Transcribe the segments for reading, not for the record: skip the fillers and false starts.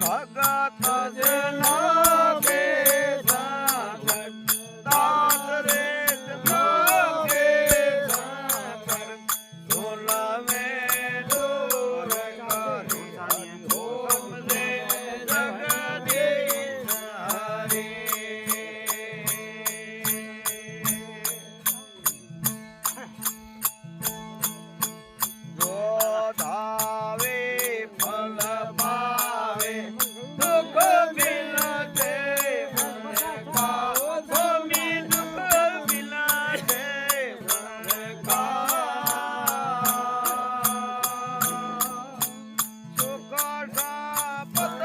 भगत जना के संगत दास रे के संगत सोला में दूर करी ओम से जगदीश हरि जो धावे फल पावे दुख मिलते मन का स्वामी दुख मिलते मन का सुख संपत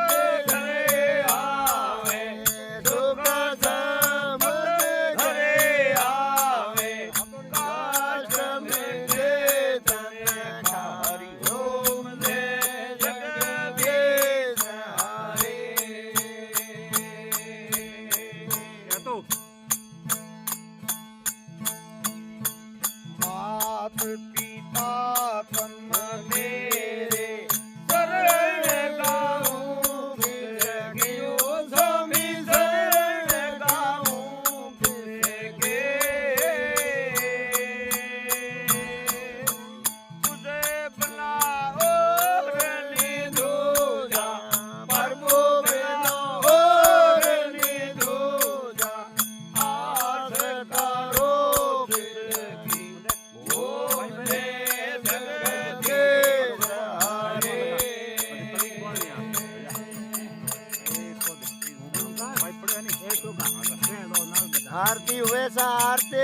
घरे आवे दुख संपत घरे आवे काश में चेतन हरि ओम से जगदीश हरि मात पिता तन मेरे शरण गाऊं फिर गियो स्वामी शरण गाऊं फिर के तुझे बिना और नहीं दूजा प्रभु बिना और नहीं दूजा आस करो फिर की ओम से जगदीश हरि आरती हुए सा आरती